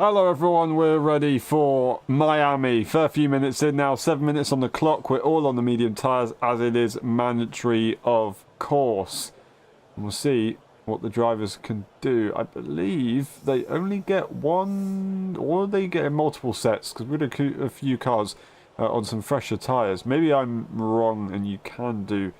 Hello everyone, we're ready for Miami. Fair few minutes in now, 7 minutes on the clock. We're all on the medium tyres as it is mandatory, of course. And we'll see what the drivers can do. I believe they only get one, or they get multiple sets, because we had a few cars on some fresher tyres. Maybe I'm wrong and you can do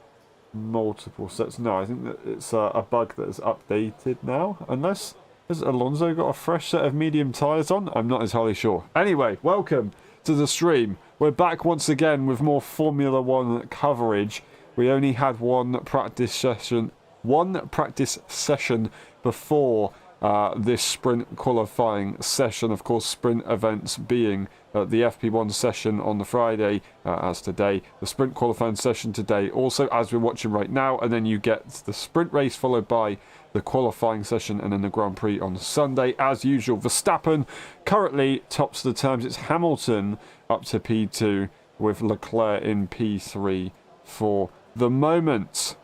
multiple sets. No, I think that it's a bug that is updated now, unless... Has Alonso got a fresh set of medium tyres on? I'm not entirely sure. Anyway, welcome to the stream. We're back once again with more Formula 1 coverage. We only had one practice session before this sprint qualifying session. Of course, sprint events being the FP1 session on the Friday, as today, the sprint qualifying session today, also as we're watching right now, and then you get the sprint race followed by the qualifying session and then the Grand Prix on Sunday. As usual, Verstappen currently tops the terms. It's Hamilton up to P2 with Leclerc in P3 for the moment.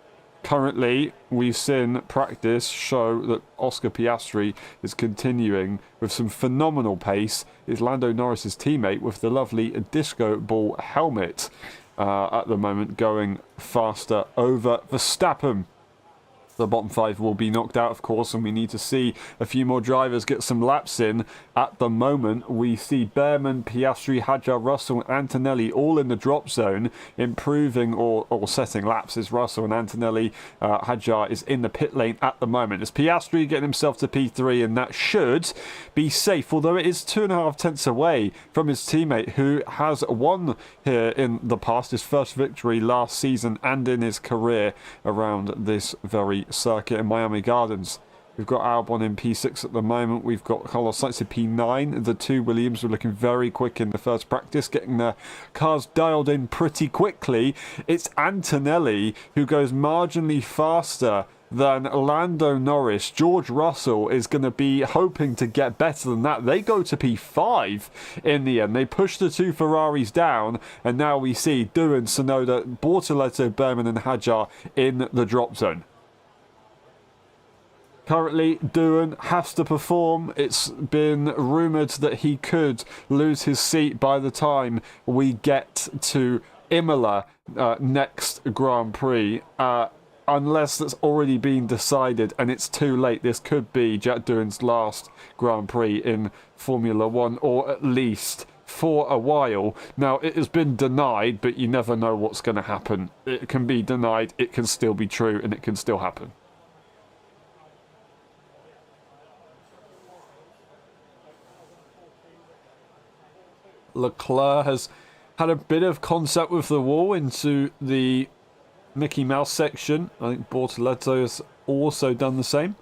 Currently, we've seen practice show that Oscar Piastri is continuing with some phenomenal pace. Is Lando Norris's teammate with the lovely disco ball helmet at the moment, going faster over Verstappen. The bottom five will be knocked out, of course, and we need to see a few more drivers get some laps in. At the moment, we see Behrman, Piastri, Hadjar, Russell, and Antonelli all in the drop zone, improving or setting laps. Is Russell and Antonelli. Hadjar is in the pit lane at the moment. It's Piastri getting himself to P3, and that should be safe, although it is 2.5 tenths away from his teammate, who has won here in the past, his first victory last season and in his career around this very circuit in Miami Gardens. We've got Albon in P6 at the moment. We've got Carlos Sainz in P9. The two Williams were looking very quick in the first practice, getting their cars dialed in pretty quickly. It's Antonelli who goes marginally faster than Lando Norris. George Russell is going to be hoping to get better than that. They go to P5 in the end. They push the two Ferraris down, and now we see Doohan, Tsunoda, Bortoleto, Behrman and Hadjar in the drop zone. Currently, Doohan has to perform. It's been rumoured that he could lose his seat by the time we get to Imola next Grand Prix. Unless that's already been decided and it's too late. This could be Jack Doohan's last Grand Prix in Formula 1, or at least for a while. Now, it has been denied, but you never know what's going to happen. It can be denied, it can still be true, and it can still happen. Leclerc has had a bit of contact with the wall into the Mickey Mouse section. I think Bortoleto has also done the same.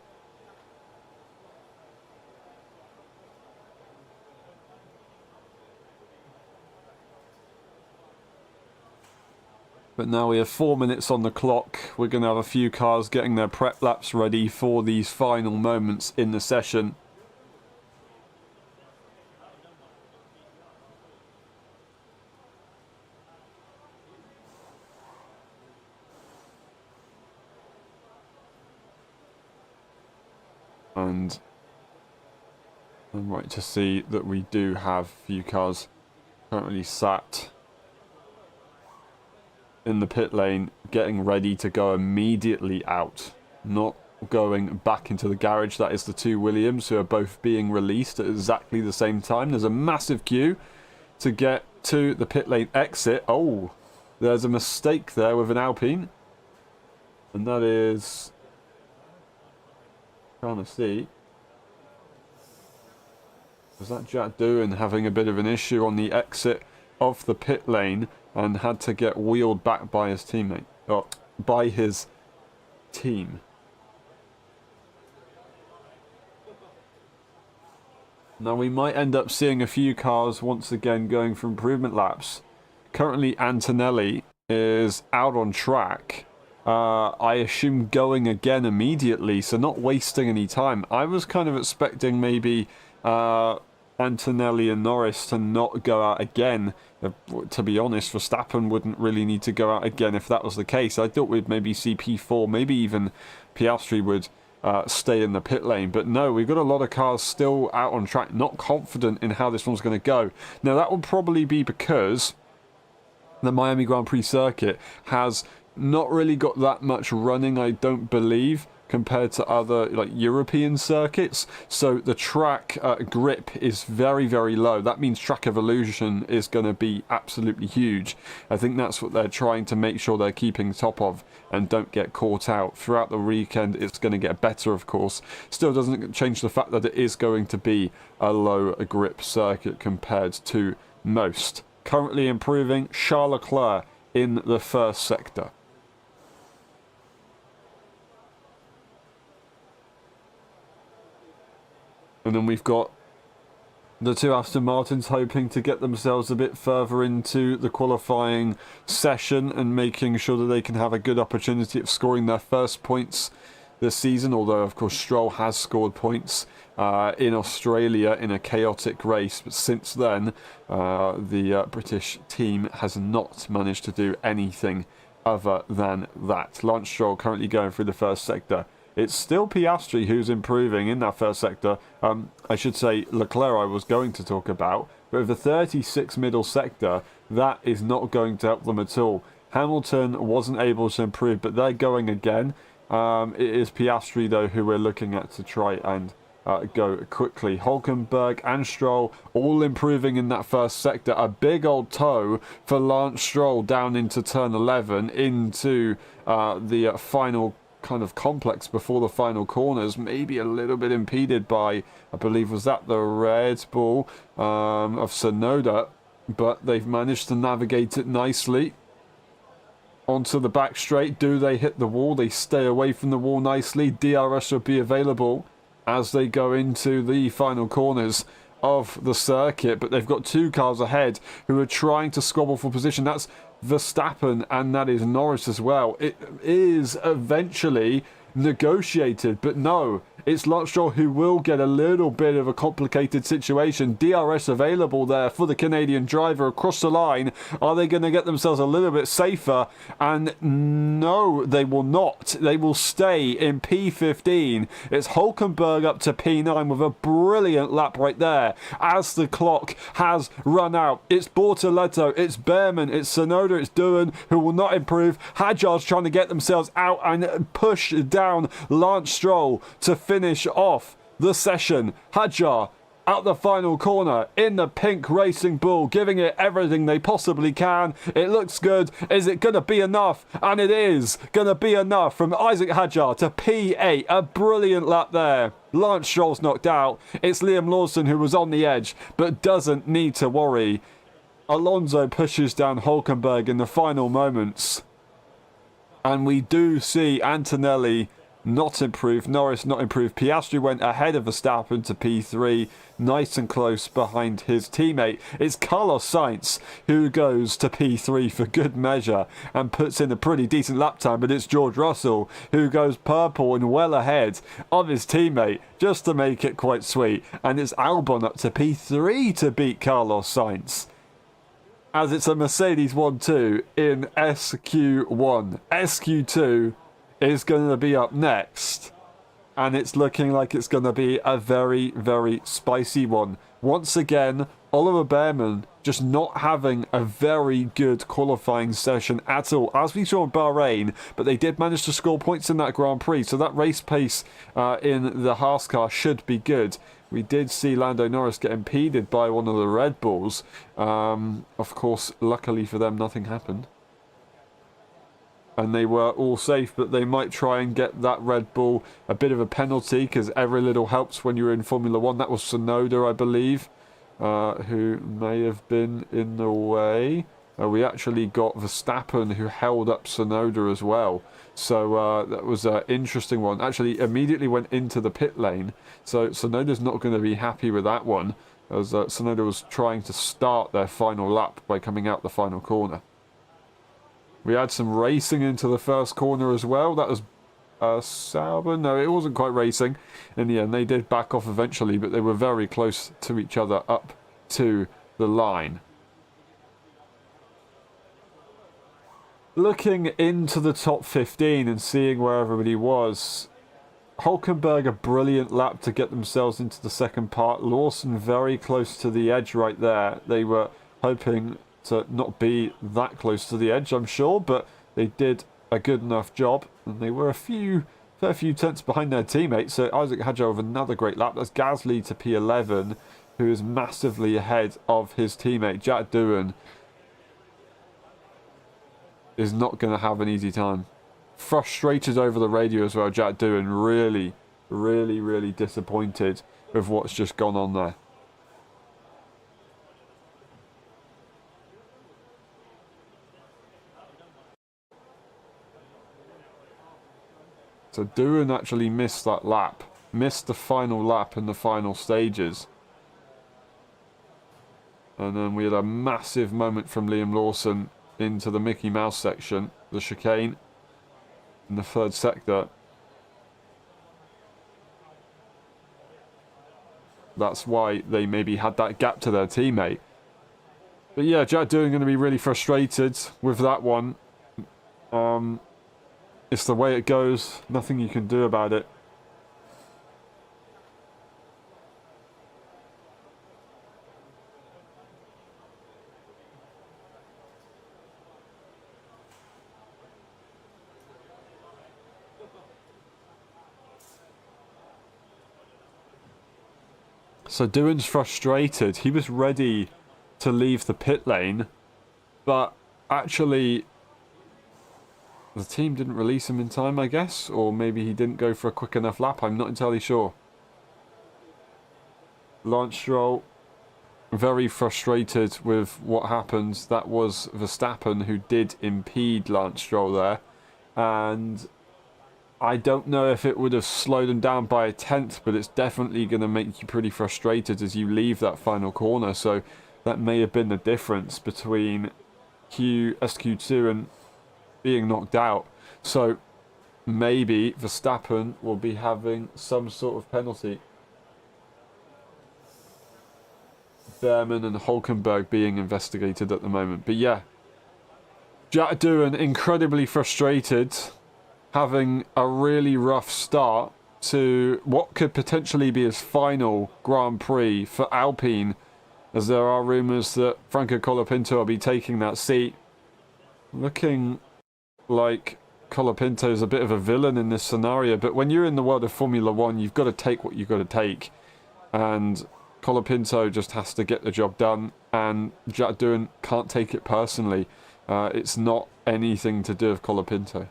But now we have 4 minutes on the clock. We're going to have a few cars getting their prep laps ready for these final moments in the session. And I'm right to see that we do have a few cars currently sat in the pit lane, getting ready to go immediately out, not going back into the garage. That is the two Williams, who are both being released at exactly the same time. There's a massive queue to get to the pit lane exit. Oh, there's a mistake there with an Alpine, and that is... trying to see. Was that Jack Doohan having a bit of an issue on the exit of the pit lane and had to get wheeled back by his teammate, or by his team? Now we might end up seeing a few cars once again going for improvement laps. Currently Antonelli is out on track. I assume going again immediately, so not wasting any time. I was kind of expecting maybe Antonelli and Norris to not go out again. To be honest, Verstappen wouldn't really need to go out again if that was the case. I thought we'd maybe see P4, maybe even Piastri would stay in the pit lane. But no, we've got a lot of cars still out on track, not confident in how this one's going to go. Now, that will probably be because the Miami Grand Prix circuit has not really got that much running, I don't believe, compared to other like European circuits. So the track grip is very, very low. That means track evolution is going to be absolutely huge. I think that's what they're trying to make sure they're keeping top of and don't get caught out. Throughout the weekend, it's going to get better, of course. Still doesn't change the fact that it is going to be a low grip circuit compared to most. Currently improving, Charles Leclerc in the first sector. And then we've got the two Aston Martins hoping to get themselves a bit further into the qualifying session and making sure that they can have a good opportunity of scoring their first points this season. Although, of course, Stroll has scored points in Australia in a chaotic race. But since then, the British team has not managed to do anything other than that. Lance Stroll currently going through the first sector. It's still Piastri who's improving in that first sector. I should say Leclerc I was going to talk about. But with the 36 middle sector, that is not going to help them at all. Hamilton wasn't able to improve, but they're going again. It is Piastri, though, who we're looking at to try and go quickly. Hülkenberg and Stroll all improving in that first sector. A big old toe for Lance Stroll down into turn 11, into the final kind of complex before the final corners, maybe a little bit impeded by, I believe, was that the Red Bull of Tsunoda, but they've managed to navigate it nicely onto the back straight. Do they hit the wall? They stay away from the wall nicely. DRS will be available as they go into the final corners of the circuit, but they've got two cars ahead who are trying to squabble for position. That's Verstappen and that is Norris as well. It is eventually negotiated, but no, it's Lance Stroll who will get a little bit of a complicated situation. DRS available there for the Canadian driver across the line. Are they going to get themselves a little bit safer? And no, they will not. They will stay in P15. It's Hülkenberg up to P9 with a brilliant lap right there as the clock has run out. It's Bortoleto, it's Behrman, it's Tsunoda, it's Doohan who will not improve. Hadjar's trying to get themselves out and push down Lance Stroll to finish off the session. Hadjar out the final corner in the pink Racing Bull, giving it everything they possibly can. It looks good. Is it going to be enough? And it is going to be enough from Isaac Hadjar to P8. A brilliant lap there. Lance Stroll's knocked out. It's Liam Lawson who was on the edge, but doesn't need to worry. Alonso pushes down Hülkenberg in the final moments. And we do see Antonelli not improved, Norris not improved. Piastri went ahead of Verstappen to P3, nice and close behind his teammate. It's Carlos Sainz who goes to P3 for good measure and puts in a pretty decent lap time, but it's George Russell who goes purple and well ahead of his teammate just to make it quite sweet. And it's Albon up to P3 to beat Carlos Sainz, as it's a Mercedes 1-2 in SQ1. SQ2 is going to be up next, and it's looking like it's going to be a very, very spicy one. Once again, Oliver Behrman just not having a very good qualifying session at all, as we saw in Bahrain, but they did manage to score points in that Grand Prix, so that race pace in the Haas car should be good. We did see Lando Norris get impeded by one of the Red Bulls. Of course, luckily for them, nothing happened. And they were all safe, but they might try and get that Red Bull a bit of a penalty, because every little helps when you're in Formula 1. That was Tsunoda, I believe, who may have been in the way. We actually got Verstappen, who held up Tsunoda as well. So that was an interesting one. Actually, immediately went into the pit lane. So Tsunoda's not going to be happy with that one, as Tsunoda was trying to start their final lap by coming out the final corner. We had some racing into the first corner as well. That was Sauber. No, it wasn't quite racing. In the end, they did back off eventually, but they were very close to each other up to the line. Looking into the top 15 and seeing where everybody was, Hulkenberg a brilliant lap to get themselves into the second part. Lawson very close to the edge right there. They were hoping to not be that close to the edge, I'm sure, but they did a good enough job, and they were a fair few tenths behind their teammates. So Isaac Hadjar with another great lap. That's Gasly to P11, who is massively ahead of his teammate. Jack Doohan is not going to have an easy time. Frustrated over the radio as well, Jack Doohan. Really disappointed with what's just gone on there. So Doohan actually missed that lap. Missed the final lap in the final stages. And then we had a massive moment from Liam Lawson into the Mickey Mouse section, the chicane in the third sector. That's why they maybe had that gap to their teammate. But yeah, Jack Doohan going to be really frustrated with that one. It's the way it goes. Nothing you can do about it. So Doohan's frustrated. He was ready to leave the pit lane, but actually the team didn't release him in time, I guess, or maybe he didn't go for a quick enough lap. I'm not entirely sure. Lance Stroll very frustrated with what happened. That was Verstappen who did impede Lance Stroll there, and I don't know if it would have slowed him down by a tenth, but it's definitely going to make you pretty frustrated as you leave that final corner. So that may have been the difference between SQ2 and being knocked out. So maybe Verstappen will be having some sort of penalty. Behrman and Hulkenberg being investigated at the moment. But yeah, Jack Doohan incredibly frustrated, having a really rough start to what could potentially be his final Grand Prix for Alpine, as there are rumours that Franco Colapinto will be taking that seat. Looking like Colapinto's a bit of a villain in this scenario, but when you're in the world of Formula One, you've got to take what you've got to take, and Colapinto just has to get the job done, and Jack Doohan can't take it personally. It's not anything to do with Colapinto.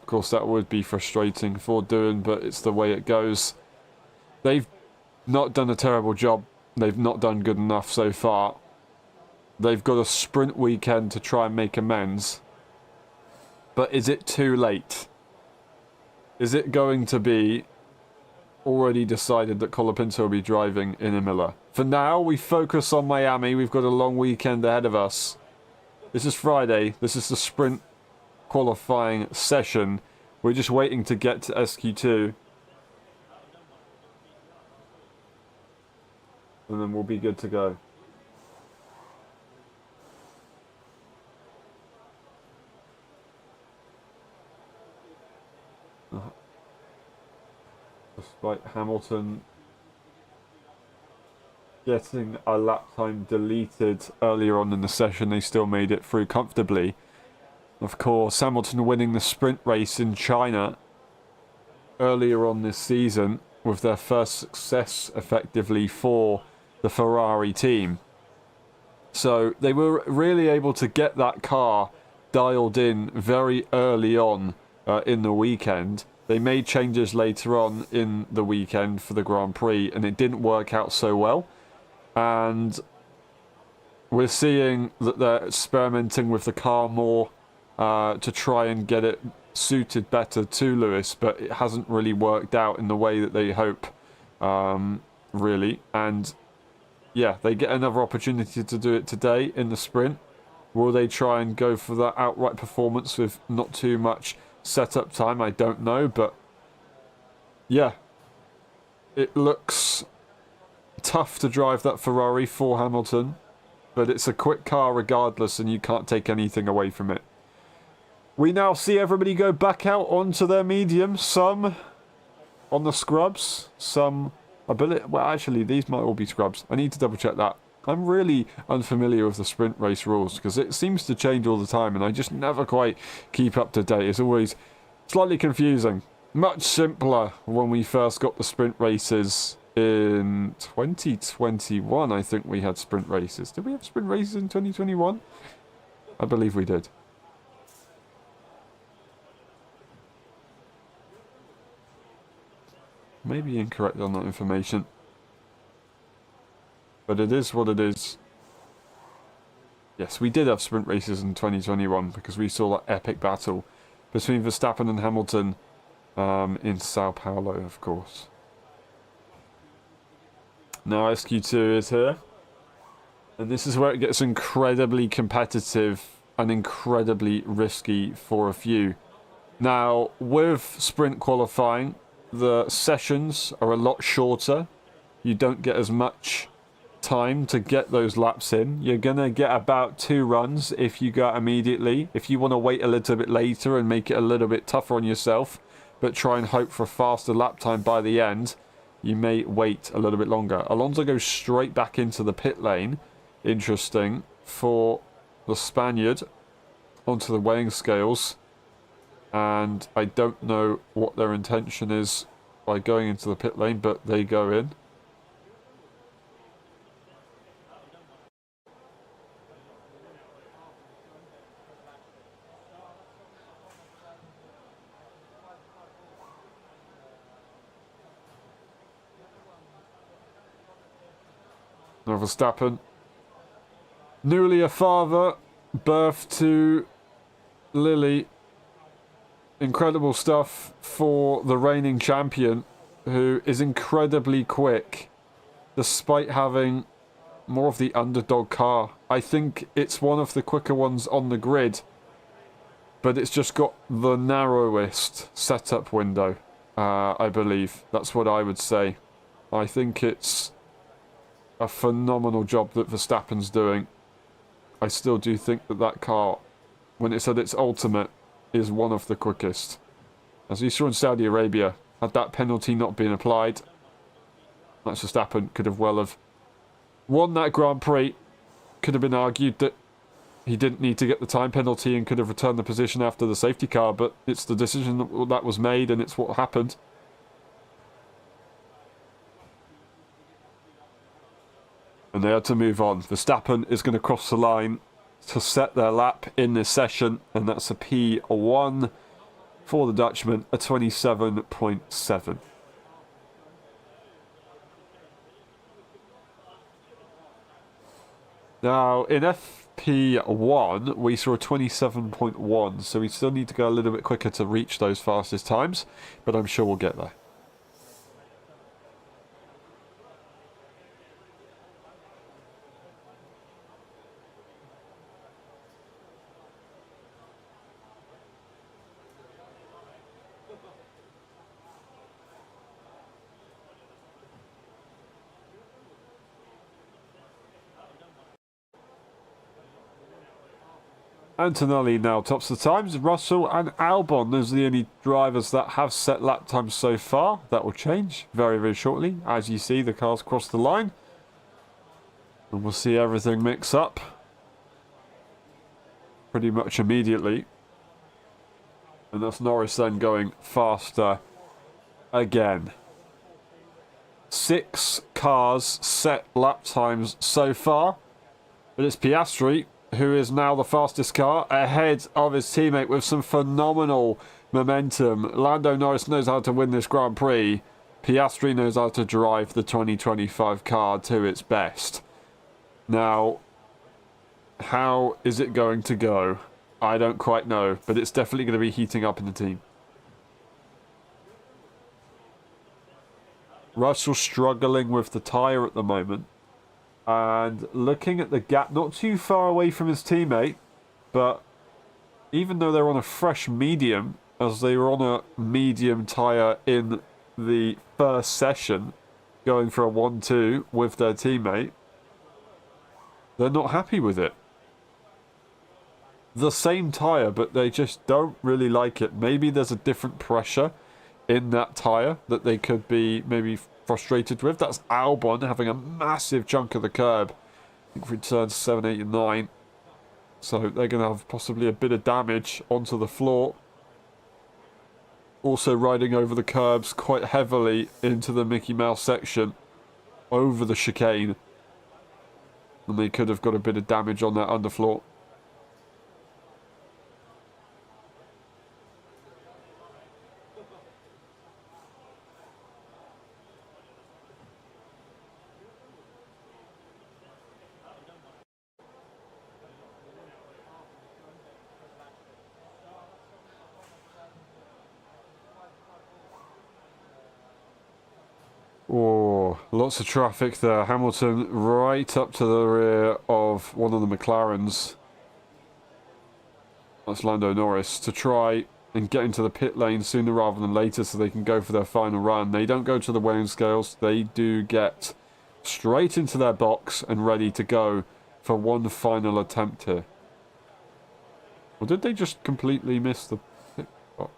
Of course, that would be frustrating for Doohan, but it's the way it goes. They've not done a terrible job. They've not done good enough so far. They've got a sprint weekend to try and make amends. But is it too late? Is it going to be already decided that Colapinto will be driving in Imola? For now, we focus on Miami. We've got a long weekend ahead of us. This is Friday. This is the sprint qualifying session. We're just waiting to get to SQ2. And then we'll be good to go. Despite Hamilton getting a lap time deleted earlier on in the session, they still made it through comfortably. Of course, Hamilton winning the sprint race in China earlier on this season with their first success effectively for the Ferrari team. So they were really able to get that car dialed in very early on in the weekend. They made changes later on in the weekend for the Grand Prix, and it didn't work out so well. And we're seeing that they're experimenting with the car more to try and get it suited better to Lewis, but it hasn't really worked out in the way that they hope, really. And yeah, they get another opportunity to do it today in the sprint. Will they try and go for that outright performance with not too much setup time? I don't know, but yeah, it looks tough to drive that Ferrari for Hamilton, but it's a quick car regardless, and you can't take anything away from it. We now see everybody go back out onto their medium. Some on the scrubs, some ability. Well, actually, these might all be scrubs. I need to double check that. I'm really unfamiliar with the sprint race rules because it seems to change all the time and I just never quite keep up to date. It's always slightly confusing. Much simpler when we first got the sprint races in 2021. I think we had sprint races. Did we have sprint races in 2021? I believe we did. Maybe incorrect on that information. But it is what it is. Yes, we did have sprint races in 2021 because we saw that epic battle between Verstappen and Hamilton in Sao Paulo, of course. Now SQ2 is here. And this is where it gets incredibly competitive and incredibly risky for a few. Now, with sprint qualifying, the sessions are a lot shorter. You don't get as much time to get those laps in. You're gonna get about 2 runs if you go immediately. If you want to wait a little bit later and make it a little bit tougher on yourself, but try and hope for a faster lap time by the end, you may wait a little bit longer. Alonso goes straight back into the pit lane. Interesting for the Spaniard onto the weighing scales. And I don't know what their intention is by going into the pit lane, but they go in. Now Verstappen, newly a father, birth to Lily. Incredible stuff for the reigning champion, who is incredibly quick, despite having more of the underdog car. I think it's one of the quicker ones on the grid, but it's just got the narrowest setup window, I believe. That's what I would say. I think it's a phenomenal job that Verstappen's doing. I still do think that that car, when it's at its ultimate, is one of the quickest. As we saw in Saudi Arabia, had that penalty not been applied, Max Verstappen could have well have won that Grand Prix. Could have been argued that he didn't need to get the time penalty and could have returned the position after the safety car, but it's the decision that was made and it's what happened. And they had to move on. Verstappen is going to cross the line to set their lap in this session, and that's a P1 for the Dutchman, a 27.7. Now, in FP1, we saw a 27.1, so we still need to go a little bit quicker to reach those fastest times, but I'm sure we'll get there. Antonelli now tops the times. Russell and Albon, those are the only drivers that have set lap times so far. That will change very, very shortly. As you see, the cars cross the line. And we'll see everything mix up pretty much immediately. And that's Norris then going faster again. 6 cars set lap times so far. But it's Piastri who is now the fastest car, ahead of his teammate with some phenomenal momentum. Lando Norris knows how to win this Grand Prix. Piastri knows how to drive the 2025 car to its best. Now, how is it going to go? I don't quite know, but it's definitely going to be heating up in the team. Russell struggling with the tyre at the moment. And looking at the gap, not too far away from his teammate, but even though they're on a fresh medium, as they were on a medium tyre in the first session, going for a 1-2 with their teammate, they're not happy with it. the same tyre, but they just don't really like it. Maybe there's a different pressure in that tyre that they could be maybe frustrated with. That's Albon having a massive chunk of the curb. I think for turns 7, 8 and 9. So they're going to have possibly a bit of damage onto the floor. Also riding over the curbs quite heavily into the Mickey Mouse section. Over the chicane. And they could have got a bit of damage on that underfloor. Oh, lots of traffic there. Hamilton right up to the rear of one of the McLarens. That's Lando Norris, to try and get into the pit lane sooner rather than later so they can go for their final run. They don't go to the weighing scales. They do get straight into their box and ready to go for one final attempt here. Or did they just completely miss the pit box?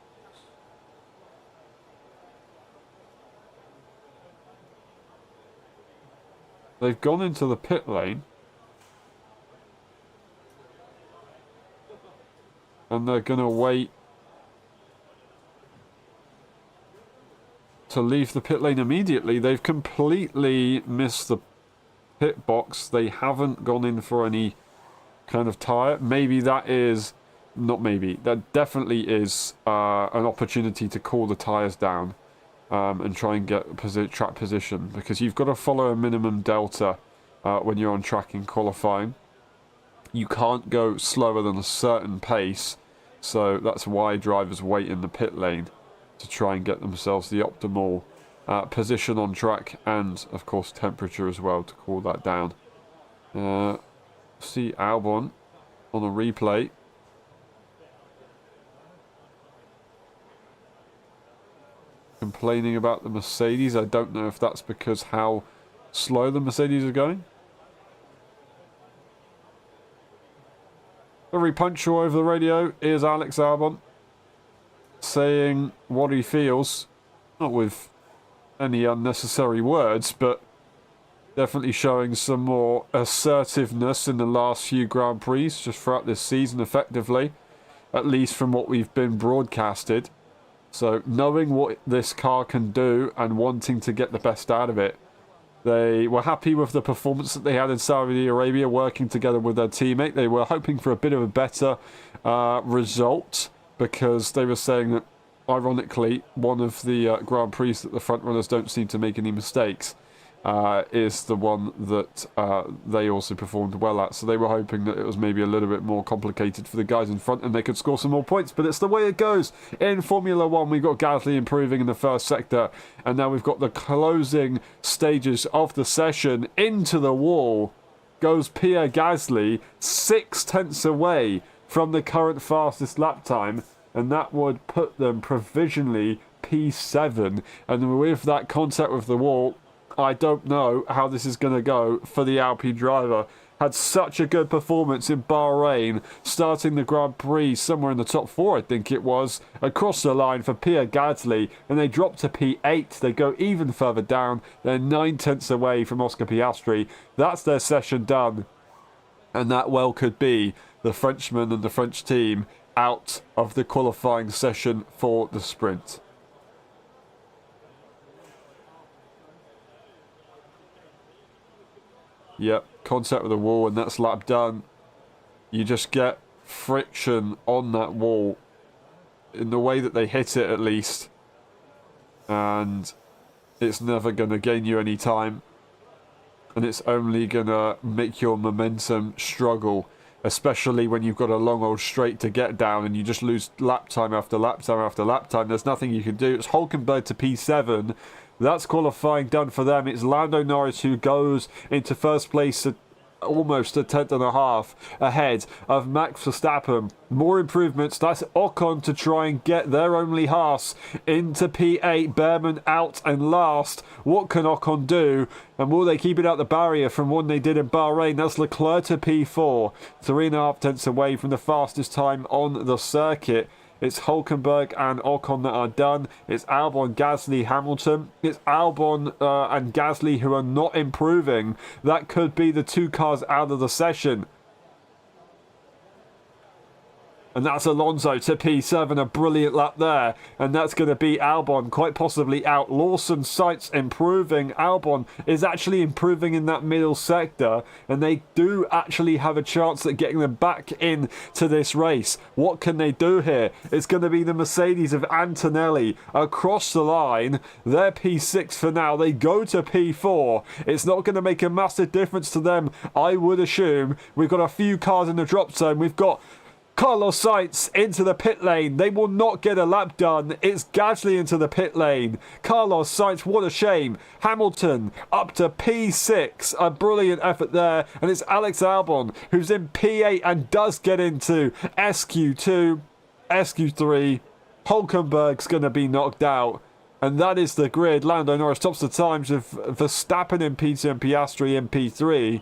They've gone into the pit lane. And they're going to wait to leave the pit lane immediately. They've completely missed the pit box. They haven't gone in for any kind of tyre. Maybe that is... Not maybe. That definitely is an opportunity to cool the tyres down. And try and get track position, because you've got to follow a minimum delta when you're on track in qualifying. You can't go slower than a certain pace, so that's why drivers wait in the pit lane to try and get themselves the optimal position on track, and of course temperature as well to cool that down. See Albon on a replay. Complaining about the Mercedes. I don't know if that's because how slow the Mercedes are going. Very punctual over the radio is Alex Albon, saying what he feels, not with any unnecessary words, but definitely showing some more assertiveness in the last few Grand Prix, just throughout this season effectively, at least from what we've been broadcasted. So knowing what this car can do and wanting to get the best out of it. They were happy with the performance that they had in Saudi Arabia, working together with their teammate. They were hoping for a bit of a better result, because they were saying that, ironically, one of the Grand Prix that the front runners don't seem to make any mistakes is the one that they also performed well at. So they were hoping that it was maybe a little bit more complicated for the guys in front and they could score some more points. But it's the way it goes in Formula 1. We've got Gasly improving in the first sector, and now we've got the closing stages of the session. Into the wall goes Pierre Gasly, 6 tenths away from the current fastest lap time, and that would put them provisionally P7. And with that contact with the wall, I don't know how this is going to go for the Alpine driver. Had such a good performance in Bahrain, starting the Grand Prix somewhere in the top 4, I think it was, across the line for Pierre Gasly, and they drop to P8. They go even further down. They're 9 tenths away from Oscar Piastri. That's their session done, and that well could be the Frenchman and the French team out of the qualifying session for the sprint. Yep, contact with the wall, and that's lap done. You just get friction on that wall in the way that they hit it, at least, and it's never going to gain you any time, and it's only going to make your momentum struggle, especially when you've got a long old straight to get down and you just lose lap time after lap time after lap time. There's nothing you can do. It's Hulkenberg to P7. That's qualifying done for them. It's Lando Norris who goes into first place almost a tenth and a half ahead of Max Verstappen. More improvements. That's Ocon to try and get their only Haas into P8. Behrman out and last. What can Ocon do? And will they keep it out the barrier from one they did in Bahrain? That's Leclerc to P4. 3.5 tenths away from the fastest time on the circuit. It's Hülkenberg and Ocon that are done. It's Albon, Gasly, Hamilton. It's Albon and Gasly who are not improving. That could be the two cars out of the session. And that's Alonso to P7, a brilliant lap there. And that's going to be Albon quite possibly out. Lawson, Sainz improving. Albon is actually improving in that middle sector. And they do actually have a chance at getting them back into this race. What can they do here? It's going to be the Mercedes of Antonelli across the line. They're P6 for now. They go to P4. It's not going to make a massive difference to them, I would assume. We've got a few cars in the drop zone. We've got Carlos Sainz into the pit lane. They will not get a lap done. It's Gasly into the pit lane. Carlos Sainz, what a shame. Hamilton up to P6. A brilliant effort there. And it's Alex Albon who's in P8 and does get into SQ2, SQ3. Hülkenberg's going to be knocked out. And that is the grid. Lando Norris tops the times with Verstappen in P2 and Piastri in P3.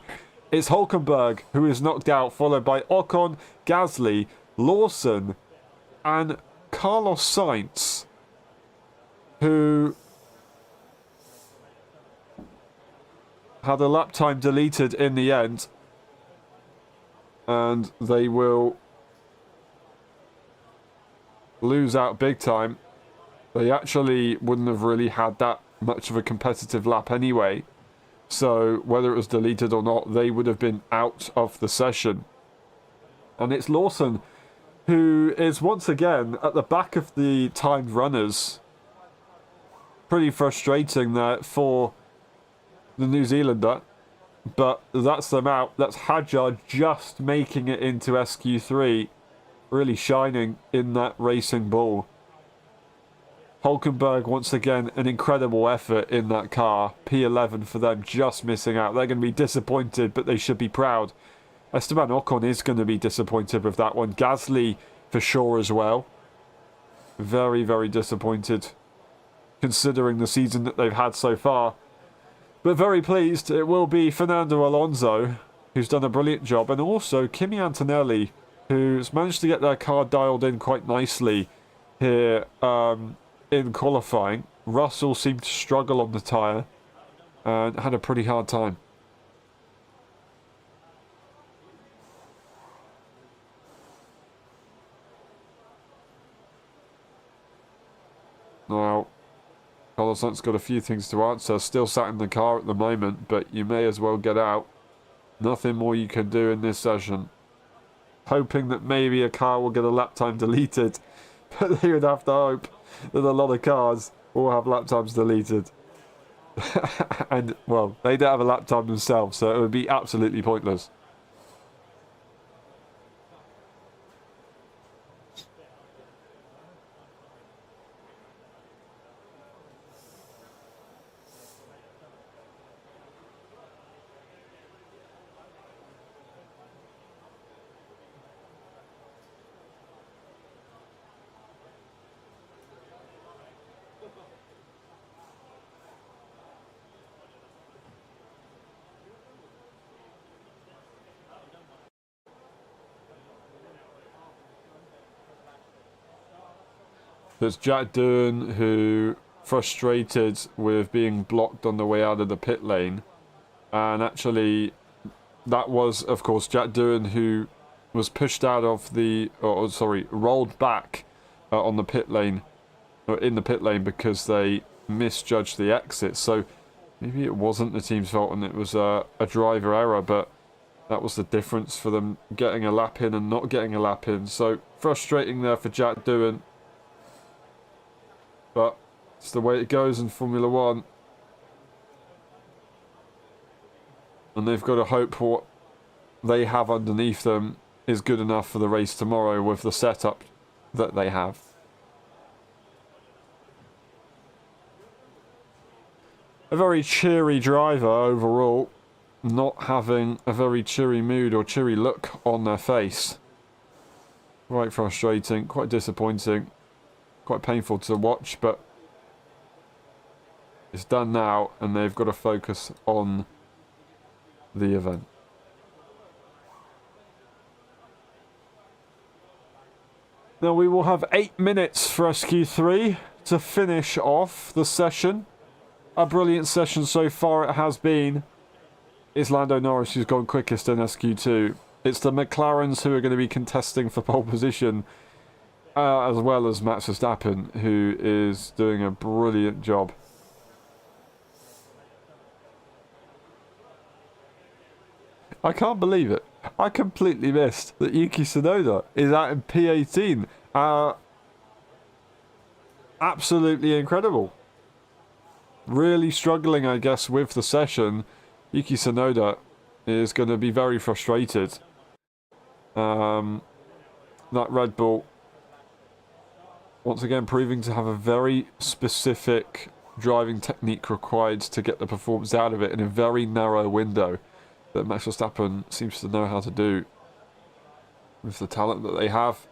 It's Hülkenberg who is knocked out, followed by Ocon, Gasly, Lawson, and Carlos Sainz, who had a lap time deleted in the end, and they will lose out big time. They actually wouldn't have really had that much of a competitive lap anyway. So whether it was deleted or not, they would have been out of the session. And it's Lawson who is once again at the back of the timed runners. Pretty frustrating there for the New Zealander. But that's them out. That's Hadjar just making it into SQ3. Really shining in that racing bull. Hülkenberg, once again, an incredible effort in that car. P11 for them, just missing out. They're going to be disappointed, but they should be proud. Esteban Ocon is going to be disappointed with that one. Gasly, for sure, as well. Very, very disappointed, considering the season that they've had so far. But very pleased. It will be Fernando Alonso, who's done a brilliant job, and also Kimi Antonelli, who's managed to get their car dialed in quite nicely here, in qualifying. Russell seemed to struggle on the tyre and had a pretty hard time. Now, Carlos Sainz got a few things to answer. Still sat in the car at the moment, but you may as well get out. Nothing more you can do in this session. Hoping that maybe a car will get a lap time deleted, but they would have to hope that a lot of cars will have lap times deleted. And, well, they don't have a lap time themselves, so it would be absolutely pointless. There's Jack Doohan, who frustrated with being blocked on the way out of the pit lane. And actually, that was, of course, Jack Doohan, who was pushed out of the, rolled back on the pit lane, or in the pit lane, because they misjudged the exit. So maybe it wasn't the team's fault and it was a driver error, but that was the difference for them getting a lap in and not getting a lap in. So frustrating there for Jack Doohan. But it's the way it goes in Formula One. And they've got to hope what they have underneath them is good enough for the race tomorrow with the setup that they have. A very cheery driver overall. not having a very cheery mood or cheery look on their face. Quite frustrating, quite disappointing, quite painful to watch, but it's done now and they've got to focus on the event. Now we will have 8 minutes for SQ3 to finish off the session. A brilliant session so far it has been. It's Lando Norris who's gone quickest in SQ2. It's the McLarens who are going to be contesting for pole position, as well as Max Verstappen, who is doing a brilliant job. I can't believe it. I completely missed that Yuki Tsunoda is out in P18. Absolutely incredible. Really struggling, I guess, with the session. Yuki Tsunoda is going to be very frustrated. That Red Bull, once again, proving to have a very specific driving technique required to get the performance out of it in a very narrow window that Max Verstappen seems to know how to do with the talent that they have.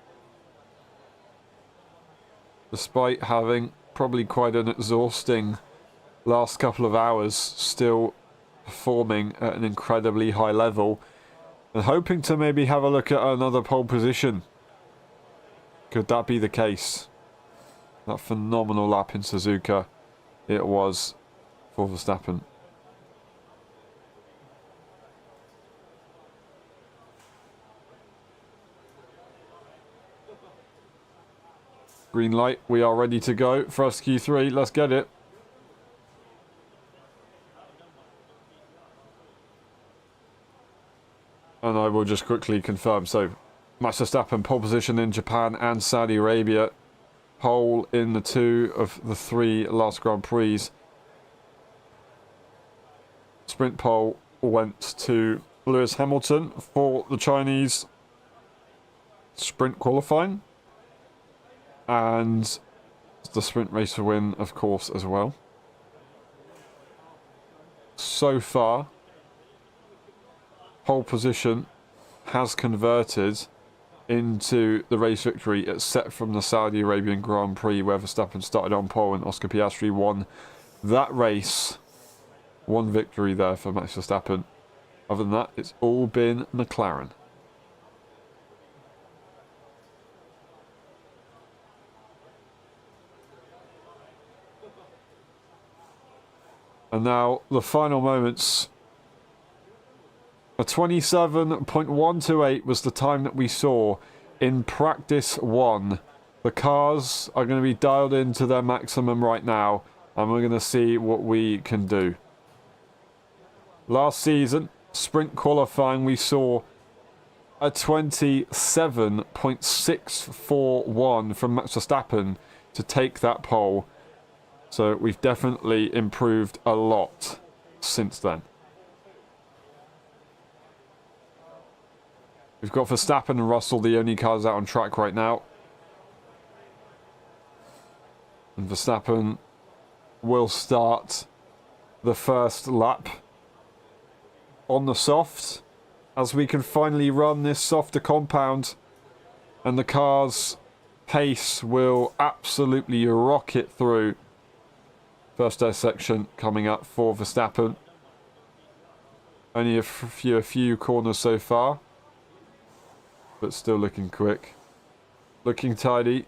Despite having probably quite an exhausting last couple of hours, still performing at an incredibly high level and hoping to maybe have a look at another pole position. Could that be the case? That phenomenal lap in Suzuka it was for Verstappen. Green light, we are ready to go for SQ3, let's get it. And I will just quickly confirm, so Max Verstappen pole position in Japan and Saudi Arabia, pole in the 2 of the 3 last Grand Prix. Sprint pole went to Lewis Hamilton for the Chinese sprint qualifying. And the sprint race to win, of course, as well. So far, pole position has converted into the race victory, except from the Saudi Arabian Grand Prix, where Verstappen started on pole and Oscar Piastri won that race. One victory there for Max Verstappen. Other than that, it's all been McLaren. And now, the final moments. A 27.128 was the time that we saw in practice 1. The cars are going to be dialed into their maximum right now, and we're going to see what we can do. Last season, sprint qualifying, we saw a 27.641 from Max Verstappen to take that pole. So we've definitely improved a lot since then. We've got Verstappen and Russell, the only cars out on track right now. And Verstappen will start the first lap on the soft, as we can finally run this softer compound, and the car's pace will absolutely rocket through. First air section coming up for Verstappen. Only a few corners so far, but still looking quick. Looking tidy.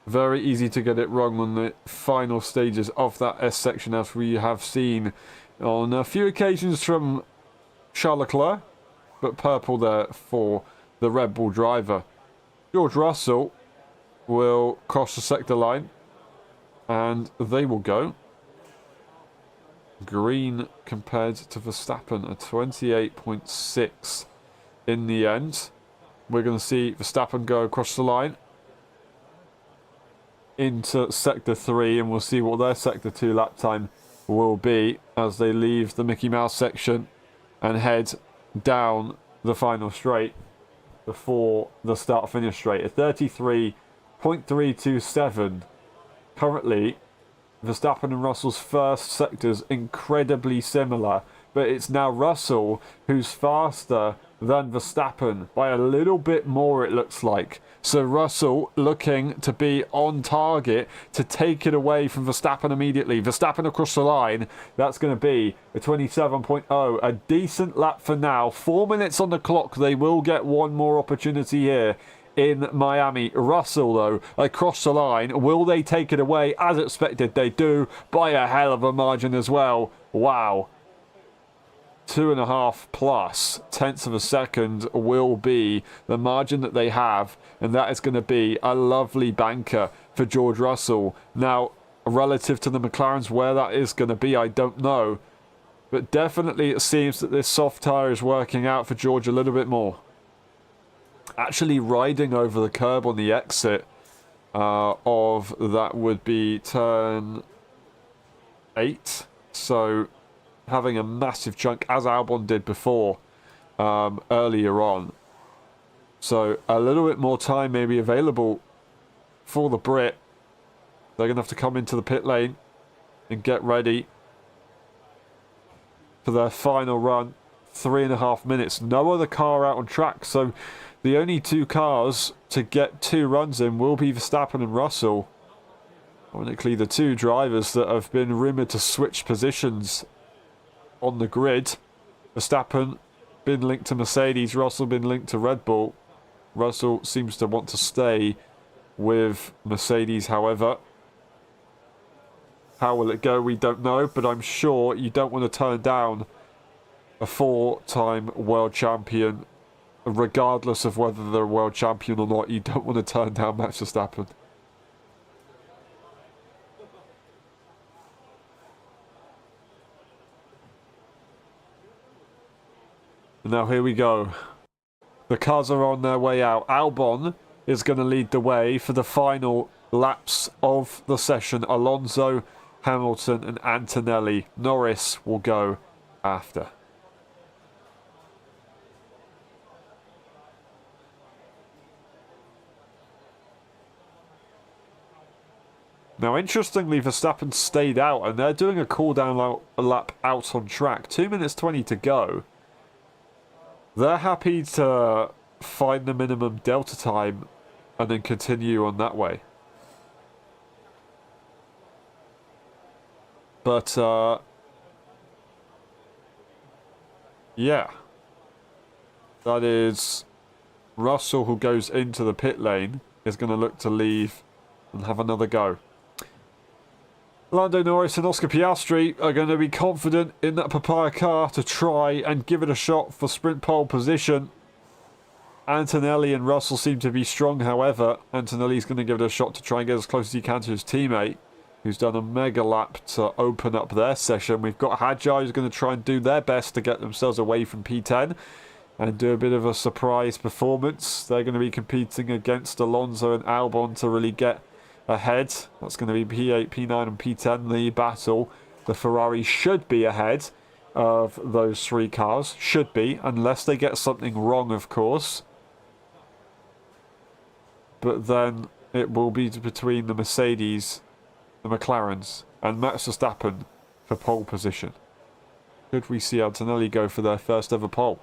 Very easy to get it wrong on the final stages of that S section, as we have seen on a few occasions from Charles Leclerc, but purple there for the Red Bull driver. George Russell will cross the sector line, and they will go. Green compared to Verstappen, a 28.6 in the end. We're going to see Verstappen go across the line into Sector 3, and we'll see what their Sector 2 lap time will be as they leave the Mickey Mouse section and head down the final straight before the start-finish straight. A 33.327. Currently, Verstappen and Russell's first sectors incredibly similar. but it's now Russell who's faster than Verstappen by a little bit more, it looks like. So Russell looking to be on target to take it away from Verstappen immediately. Verstappen across the line, that's going to be a 27.0, a decent lap for now. 4 minutes on the clock, they will get one more opportunity here in Miami. Russell, though, across the line. Will they take it away? As expected, they do, by a hell of a margin as well. Wow. 2.5 plus tenths of a second will be the margin that they have, and that is going to be a lovely banker for George Russell. Now, relative to the McLarens, where that is going to be, I don't know. But definitely it seems that this soft tyre is working out for George a little bit more. Actually riding over the curb on the exit of that would be turn 8. So having a massive chunk, as Albon did before, earlier on. So a little bit more time may be available for the Brit. They're going to have to come into the pit lane and get ready for their final run. 3.5 minutes. No other car out on track, so the only two cars to get 2 runs in will be Verstappen and Russell. Ironically, the 2 drivers that have been rumoured to switch positions on the grid. Verstappen been linked to Mercedes, Russell been linked to Red Bull. Russell seems to want to stay with Mercedes, however. How will it go? We don't know, but I'm sure you don't want to turn down a 4-time world champion. Regardless of whether they're a world champion or not, you don't want to turn down Max Verstappen. Now here we go. The cars are on their way out. Albon is going to lead the way for the final laps of the session. Alonso, Hamilton and Antonelli. Norris will go after. Now, interestingly, Verstappen stayed out, and they're doing a cool-down lap out on track. 2 minutes 20 to go. They're happy to find the minimum delta time and then continue on that way. But, yeah. That is Russell, who goes into the pit lane, is going to look to leave and have another go. Lando Norris and Oscar Piastri are going to be confident in that papaya car to try and give it a shot for sprint pole position. Antonelli and Russell seem to be strong, however. Antonelli's going to give it a shot to try and get as close as he can to his teammate, who's done a mega lap to open up their session. We've got Hadjar, who's going to try and do their best to get themselves away from P10 and do a bit of a surprise performance. They're going to be competing against Alonso and Albon to really get ahead. That's going to be P8, P9 and P10, the battle. The Ferrari should be ahead of those 3 cars. Should be, unless they get something wrong, of course. But then it will be between the Mercedes, the McLarens and Max Verstappen for pole position. Could we see Antonelli go for their first ever pole?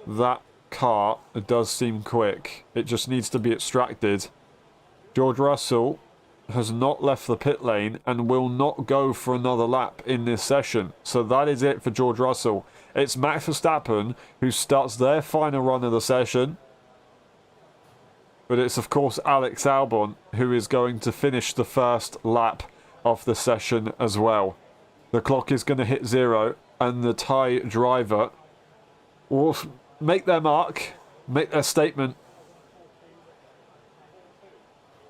That car does seem quick. It just needs to be extracted. George Russell has not left the pit lane and will not go for another lap in this session. So that is it for George Russell. It's Max Verstappen who starts their final run of the session. But it's of course Alex Albon who is going to finish the first lap of the session as well. The clock is going to hit 0 and the Thai driver will make their mark, make their statement.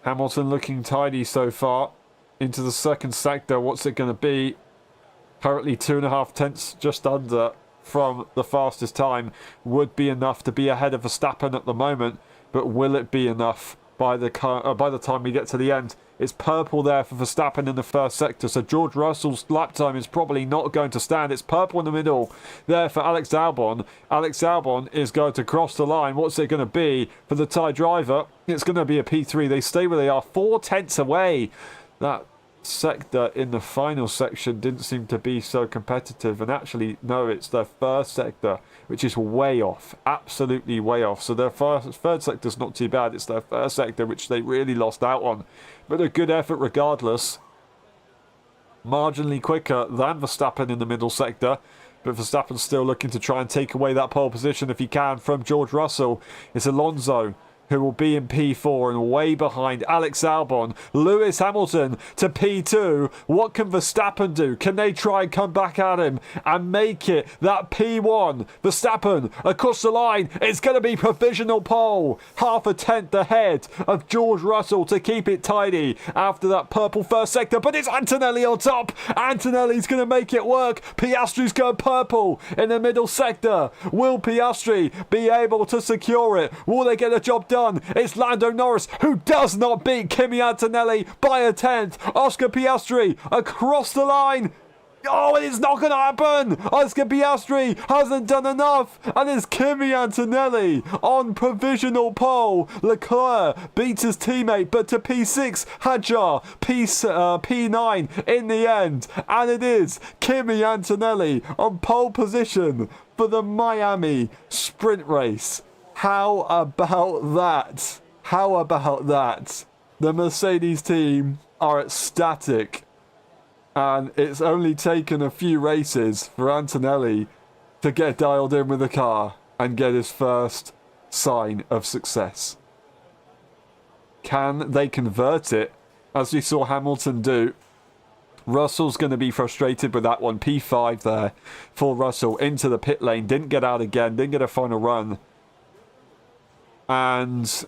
Hamilton looking tidy so far. Into the second sector, what's it going to be? Currently 2.5 tenths just under from the fastest time. Would be enough to be ahead of Verstappen at the moment, but will it be enough by the time we get to the end. It's purple there for Verstappen in the first sector, so George Russell's lap time is probably not going to stand. It's purple in the middle there for Alex Albon. Alex Albon is going to cross the line. What's it going to be for the Thai driver? It's going to be a P3. They stay where they are, 4 tenths away. That sector in the final section didn't seem to be so competitive, and actually no, it's their first sector which is way off, absolutely way off. So their third sector's not too bad, it's their first sector which they really lost out on, but a good effort regardless. Marginally quicker than Verstappen in the middle sector, but Verstappen's still looking to try and take away that pole position if he can from George Russell. It's Alonso who will be in P4 and way behind Alex Albon. Lewis Hamilton to P2. What can Verstappen do? Can they try and come back at him and make it that P1? Verstappen across the line. It's going to be provisional pole. Half a tenth ahead of George Russell to keep it tidy after that purple first sector. But it's Antonelli on top. Antonelli's going to make it work. Piastri's going purple in the middle sector. Will Piastri be able to secure it? Will they get the job done? It's Lando Norris who does not beat Kimi Antonelli by a tenth. Oscar Piastri across the line. Oh, it's not going to happen. Oscar Piastri hasn't done enough. And it's Kimi Antonelli on provisional pole. Leclerc beats his teammate, but to P6, Hadjar, P9 in the end. And it is Kimi Antonelli on pole position for the Miami sprint race. How about that? How about that? The Mercedes team are ecstatic. And it's only taken a few races for Antonelli to get dialed in with the car and get his first sign of success. Can they convert it, as we saw Hamilton do? Russell's going to be frustrated with that one. P5 there for Russell into the pit lane. Didn't get out again. Didn't get a final run. And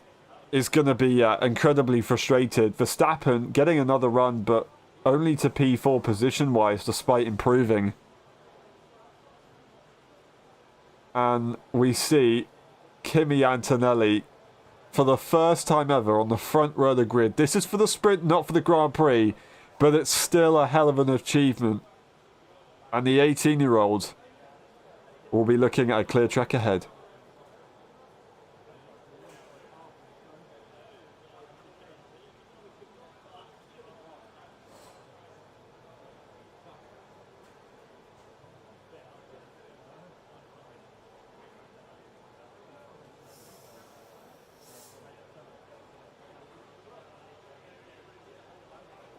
is going to be incredibly frustrated. Verstappen getting another run, but only to P4 position-wise, despite improving. And we see Kimi Antonelli for the first time ever on the front row of the grid. This is for the sprint, not for the Grand Prix, but it's still a hell of an achievement. And the 18-year-old will be looking at a clear track ahead.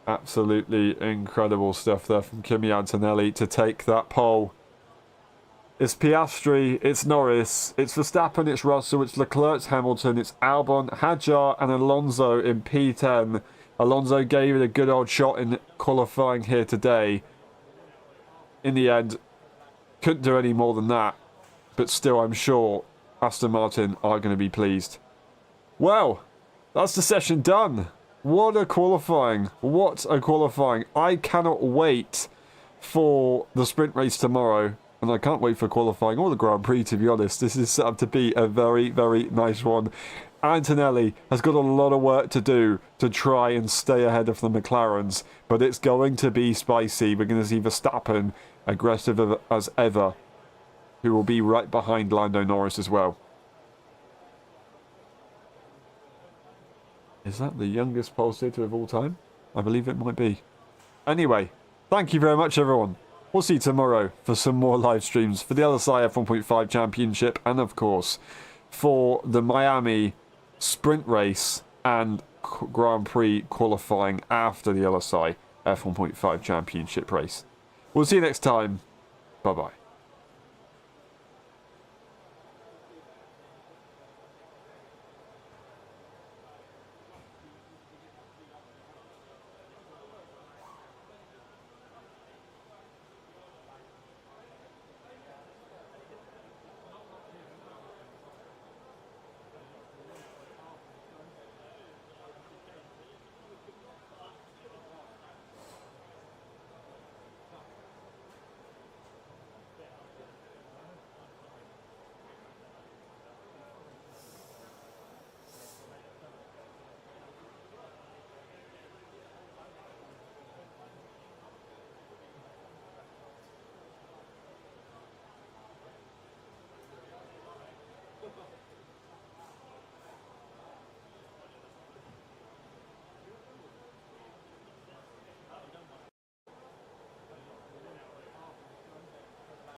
Absolutely incredible stuff there from Kimi Antonelli to take that pole. It's Piastri, it's Norris, it's Verstappen, it's Russell, it's Leclerc, it's Hamilton, it's Albon, Hadjar and Alonso in P10. Alonso gave it a good old shot in qualifying here today. In the end, couldn't do any more than that. But still, I'm sure Aston Martin are going to be pleased. Well, that's the session done. What a qualifying. What a qualifying. I cannot wait for the sprint race tomorrow. And I can't wait for qualifying or the Grand Prix, to be honest. This is set up to be a very, very nice one. Antonelli has got a lot of work to do to try and stay ahead of the McLarens. But it's going to be spicy. We're going to see Verstappen aggressive as ever, who will be right behind Lando Norris as well. Is that the youngest pole sitter of all time? I believe it might be. Anyway, thank you very much, everyone. We'll see you tomorrow for some more live streams for the LSI F1.5 Championship and, of course, for the Miami sprint race and Grand Prix qualifying after the LSI F1.5 Championship race. We'll see you next time. Bye-bye.